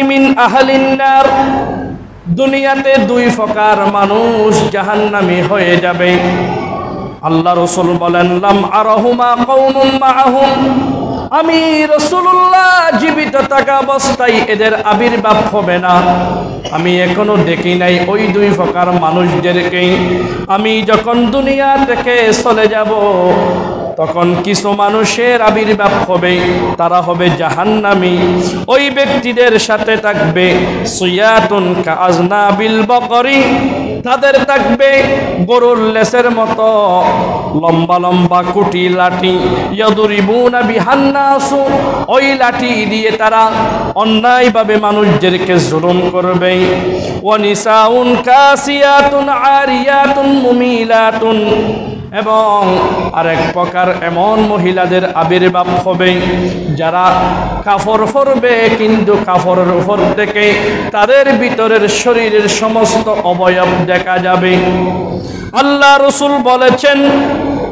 মিন আহলিন নার, দুনিয়াতে দুই প্রকার মানুষ জাহান্নামী হয়ে যাবে। আল্লাহ রাসূল বলেন লাম আরাহুমা কওমুম মাআহুম, আমি রাসূলুল্লাহ জীবিত থাকা অবস্থায় এদের আবির্ভাব হবে না। আমি এখনো দেখি নাই ওই দুই প্রকার মানুষদেরকে। আমি যখন দুনিয়া থেকে চলে যাব তখন কিছু মানুষের আবির্ভাব হবে, তারা হবে জাহান্নামী। ওই ব্যক্তিদের সাথে থাকবে সুয়াতুন কাআজনাবিল বকরি, তাদের থাকবে গরুর লেসের মতো লম্বা লম্বা কুটি লাঠি। ইয়াদুরিবুনা বিহান্নাসু, ওই লাঠি দিয়ে তারা অন্যায়ভাবে মানুষদেরকে জুলুম করবে। ওয়া নিসাউন কাসিয়াতুন আরিয়াতুন মুমিলাতুন, এবং আরেক প্রকার এমন মহিলাদের আবির্ভাব হবে যারা কাফর পরবে, কিন্তু কাফরের উপর থেকে তাদের ভিতরের শরীরের সমস্ত অবয়ব দেখা যাবে। আল্লাহ রাসূল বলেছেন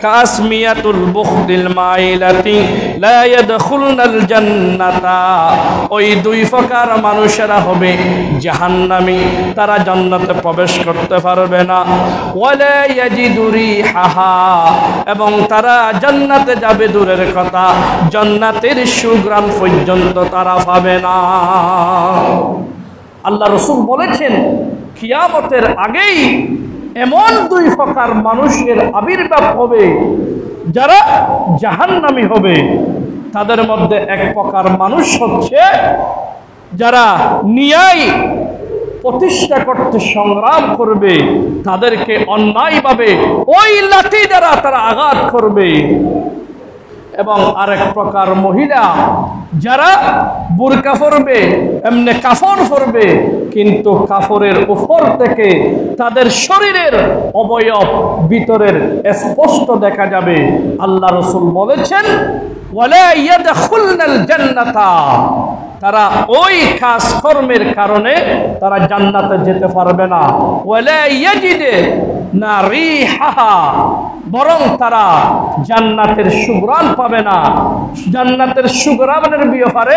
কাসমিয়াতুল বুখদিল মাইলাতি লা ইয়াদখুলনাল জান্নাতা, ওই দুই প্রকার মানুষেরা হবে জাহান্নামী, তারা জান্নাতে প্রবেশ করতে পারবে না। ওয়ালা ইয়াজিদু রিহাহা, এবং তারা জান্নাতে যাবে দূরের কথা, জান্নাতের সুঘ্রাণ পর্যন্ত তারা পাবে না। আল্লাহ রাসূল বলেছেন কিয়ামতের আগেই এমন দুই প্রকার মানুষের আবির্ভাব হবে যারা জাহান্নামী হবে। তাদের মধ্যে এক প্রকার মানুষ হচ্ছে যারা ন্যায় প্রতিষ্ঠা করতে সংগ্রাম করবে, তাদেরকে অন্যায়ভাবে ওই লাঠি দ্বারা তারা আঘাত করবে। এবং আরেক প্রকার মহিলা যারা বুরকা পরবে, এমনি কাফন পরবে, কিন্তু কাফরের উপর থেকে তাদের শরীরের অবয়ব ভিতরের স্পষ্ট দেখা যাবে। আল্লাহ রাসূল বলেছেন ওয়ালা ইয়াদখুলনাল জান্নাতা, তারা ওই খাস কর্মের কারণে তারা জান্নাতে যেতে পারবে না। ওয়ালা ইয়াজিদে না রিহাহা, বরং তারা জান্নাতের সুঘ্রাণ পাবে না। জান্নাতের সুঘ্রাণের ব্যাপারে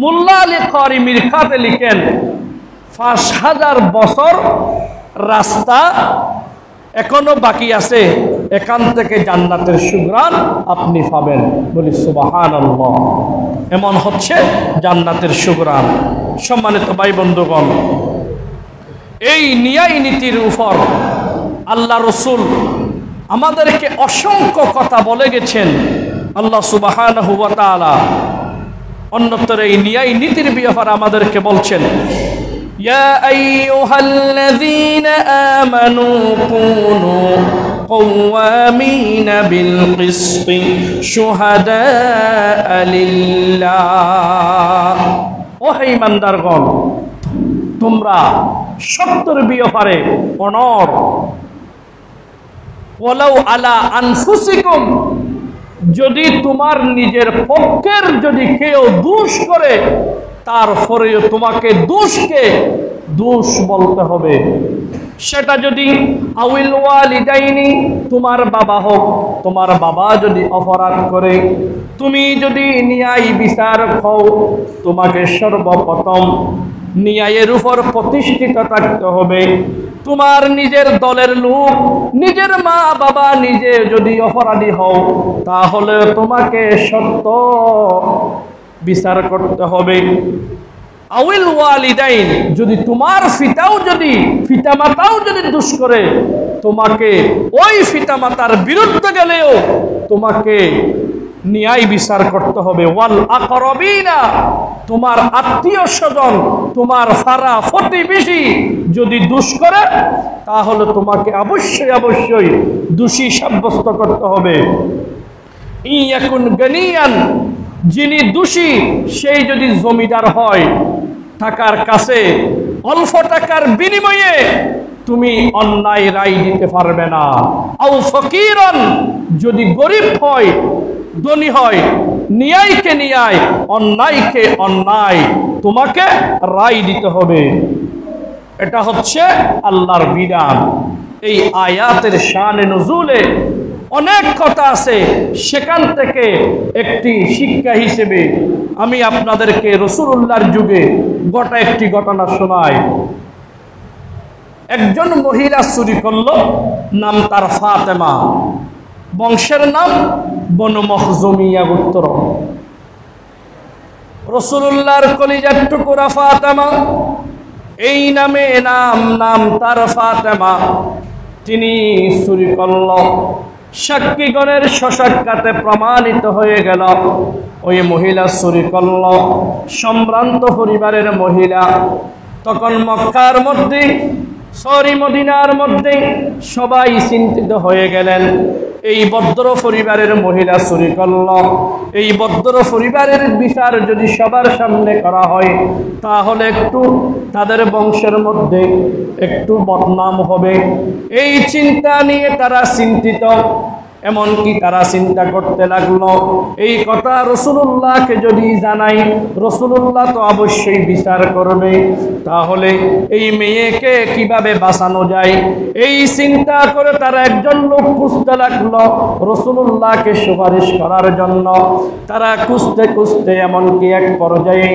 মোল্লা আলী কারি মিরকাতে লিখেন ৫,০০০ বছর রাস্তা এখনো বাকি আছে, এখান থেকে জান্নাতের সুঘ্রাণ আপনি পাবেন। বলি সুবহানাল্লাহ। এমন হচ্ছে জান্নাতের সুঘ্রাণ। সম্মানিত ভাই বন্ধুগণ, এই ন্যায় নীতির উপর আল্লাহ রাসূল আমাদেরকে অসংখ্য কথা বলে গেছেন। আল্লাহ সুবহানাহু ওয়া তাআলা অন্যত্র এই ন্যায় নীতির ব্যাপারে আমাদেরকে বলছেন ইয়া আইয়ুহাল্লাযীনা আমানু কুনু قوامين بالقسط شهداء لله, ও হে ইমানদারগণ, তোমরা সত্যের ব্যাপারে অনড়। ওয়ালাউ আলা আনফুসিকুম, যদি তোমার নিজের পক্ষের যদি কেউ দোষ করে তারপরেও তোমাকে দোষকে দোষ বলতে হবে। সেটা যদি আউল ওয়ালিদাইনি, তোমার বাবা হোক, তোমার বাবা যদি অপরাধ করে, তুমি যদি ন্যায় বিচারক হও, তোমাকে সর্বপ্রথম ন্যায়ের উপর প্রতিষ্ঠিত থাকতে হবে। তোমার নিজের দলের লোক, নিজের মা বাবা নিজে যদি অপরাধী হও, তাহলে তোমাকে সত্য বিচার করতে হবে। আউল ওয়ালিদাইন, যদি তোমার পিতামাতাও যদি দোষ করে, তোমাকে ওই পিতামাতার বিরুদ্ধে গেলেও তোমাকে ন্যায় বিচার করতে হবে। ওয়াল আকরাবিনা, তোমার আত্মীয় স্বজন, তোমার ফারা প্রতিবেশী যদি দোষ করে, তাহলে তোমাকে অবশ্যই দোষী সাব্যস্ত করতে হবে। ইয়াকুন গানিয়ান, যিনি দোষী সেই যদি জমিদার হয়, টাকার কাছে অল্প টাকার বিনিময়ে তুমি অন্যায় রায় দিতে পারবে না। আও ফকিরান, যদি গরিব হয়, ধনী হয়, ন্যায়কে ন্যায়, অন্যায়কে অন্যায়, তোমাকে রায় দিতে হবে। এটা হচ্ছে আল্লাহর বিধান। এই আয়াতের শানে নুজুলে অনেক কথা আছে। সেখান থেকে একটি শিক্ষা হিসেবে আমি আপনাদেরকে রাসূলুল্লাহর যুগে গোটা একটি ঘটনা শোনাই। একজন মহিলা চুরি করলো, নাম তার ফাতেমা, বংশের নাম বনু মখজুমিয়া গোত্র। রাসূলুল্লাহর কলিজার টুকরা ফাতেমা, এই নামে নাম তার ফাতেমা। তিনি চুরি করল, সাক্ষীগণের সাক্ষাতে প্রমাণিত হয়ে গেল ওই মহিলা চুরি করল, সম্ভ্রান্ত পরিবারের মহিলা। তখন মক্কার মধ্যে মদিনার মধ্যে সবাই চিন্তিত হয়ে গেলেন, এই ভদ্র পরিবারের মহিলা চুরি করল, এই ভদ্র পরিবারের বিচার যদি সবার সামনে করা হয় তাহলে একটু তাদের বংশের মধ্যে একটু বদনাম হবে। এই চিন্তা নিয়ে তারা চিন্তিত। এমনকি তারা চিন্তা করতে লাগলো, এই কথা রাসূলুল্লাহকে যদি জানাই, রাসূলুল্লাহ তো অবশ্যই বিচার করবে, তাহলে এই মেয়েকে কিভাবে বাঁচানো যায়। এই চিন্তা করে তারা একজন লোক খুঁজতে লাগলো রাসূলুল্লাহকে সুপারিশ করার জন্য। তারা খুঁজতে খুঁজতে এমনকি এক পর্যায়ে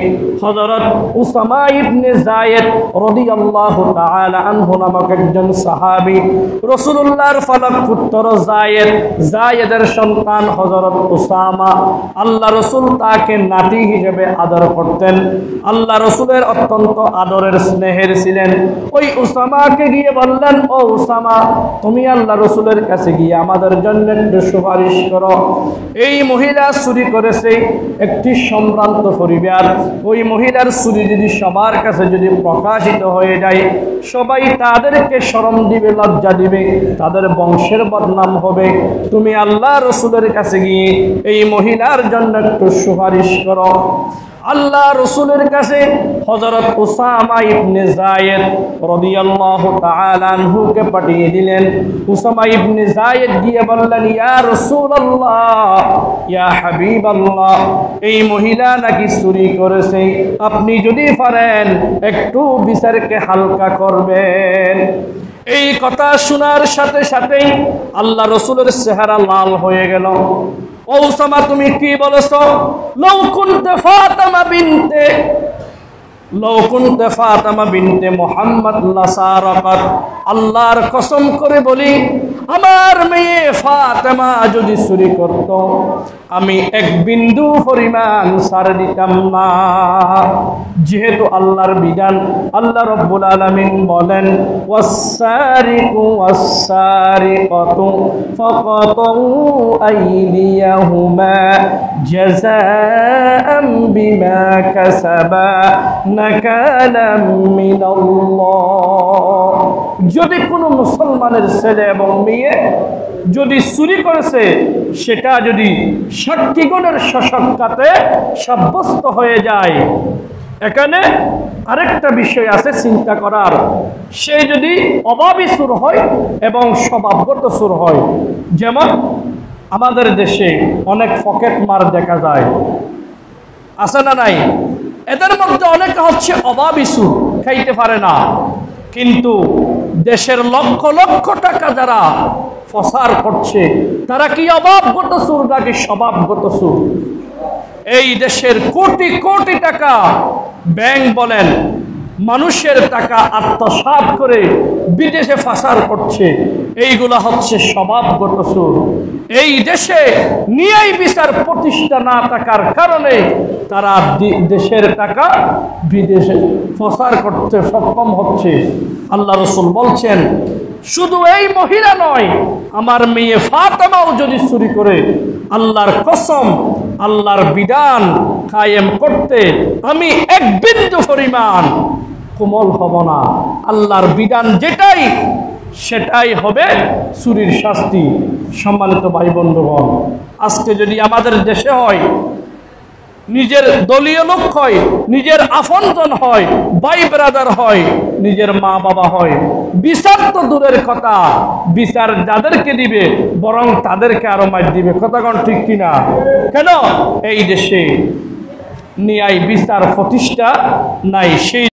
হযরত উসামা ইবনে যায়েদ রাদিয়াল্লাহু তাআলা আনহু নামক একজন সাহাবী, রাসূলুল্লাহর ফালক পুত্র যায়েদের সন্তান হযরত উসামা, আল্লাহ রাসূল তাকে নাতি হিসেবে আদর করতেন, আল্লাহ রাসূলের অত্যন্ত আদরের স্নেহের ছিলেন। ওই উসামাকে গিয়ে বললেন, ও উসামা, তুমি আল্লাহ রাসূলের কাছে গিয়ে আমাদের জন্য একটু সুপারিশ করো। এই মহিলা চুরি করেছে, একটি সম্ভ্রান্ত পরিবার। ওই মহিলার চুরি যদি সবার কাছে যদি প্রকাশিত হয়ে যায়, সবাই তাদেরকে শরম দিবে, লজ্জা দিবে, তাদের বংশের বদনাম হবে। তুমি আল্লাহ রাসূলের কাছে গিয়ে এই মহিলার জন্য একটু সুপারিশ করো। আল্লাহ রাসূলের কাছে হযরত উসামা ইবনে যায়েদ রাদিয়াল্লাহু তাআলা আনহুকে পাঠিয়ে দিলেন। উসামা ইবনে যায়েদ গিয়ে বললেন, ইয়া রাসূলুল্লাহ, ইয়া হাবিবাল্লাহ, এই মহিলা নাকি চুরি করেছে, আপনি যদি পারেন একটু বিচারকে হালকা করবেন। এই কথা শোনার সাথে সাথেই আল্লাহ রাসূলের চেহারা লাল হয়ে গেল। ও উসামা, তুমি কি বলেছো? লাউ কুনতে ফাতিমা বিনতে মুহাম্মদ লাসারাকাত, আল্লাহর কসম করে বলি, আমার মেয়ে ফাতেমা যদি চুরি করত, আমি এক বিন্দু পরিমাণ ছাড় দিতাম না। যেহেতু আল্লাহর বিধান, আল্লাহ রাব্বুল আলামিন বলেন, ওয়াস-সারিকু ওয়াস-সারিকাতু ফাকাতু আইদিয়াহুমা জাযাআম বিমা কাসাবা নাকালাম মিনাল্লাহ। যদি কোনো মুসলমানের ছেলে এবং মেয়ে যদি চুরি করেছে, সেটা যদি সাক্ষীগণের সাক্ষাতে সাব্যস্ত হয়ে যায়, এখানে আরেকটা বিষয় আছে চিন্তা করার। সে যদি অভাবী চোর হয় এবং স্বভাবগত চোর হয়, যেমন আমাদের দেশে অনেক পকেট মার দেখা যায়, আছে না নাই? এদের মধ্যে অনেকে হচ্ছে অভাবী চোর, খাইতে পারে না, কিন্তু দেশের লক্ষ লক্ষ টাকা যারা ফসার করছে, তারা কি অভাবগত চোর নাকি স্বভাবগত চোর? এই দেশের কোটি কোটি টাকা ব্যাংক বলেন মানুষের টাকা আত্মসাৎ করে বিদেশে ফাসার করছে, এইগুলা হচ্ছে স্বভাবগত চোর। এই দেশে ন্যায় বিচার প্রতিষ্ঠা না থাকার কারণে তারা দেশের টাকা বিদেশে ফাসার করতে সক্ষম হচ্ছে। আল্লাহ রাসূল বলছেন, শুধু এই মহিলা নয়, আমার মেয়ে ফাতেমাও যদি চুরি করে, আল্লাহর কসম, আল্লাহর বিধান কায়েম করতে আমি এক বিন্দু পরিমাণ কোমল হব না। আল্লাহর বিধান যেটাই, সেটাই হবে চুরির শাস্তি। সম্মানিত ভাই বন্ধুগণ, আজকে যদি আমাদের দেশে হয়, নিজের দলীয় লোক হয়, নিজের আপনজন হয়, ভাই ব্রাদার হয়, নিজের মা বাবা হয়, বিচার তো দূরের কথা, বিচার যাদেরকে দিবে বরং তাদেরকে আরো মার দিবে। কথাগণ ঠিক কিনা? কেন? এই দেশে ন্যায় বিচার প্রতিষ্ঠা নাই। সেই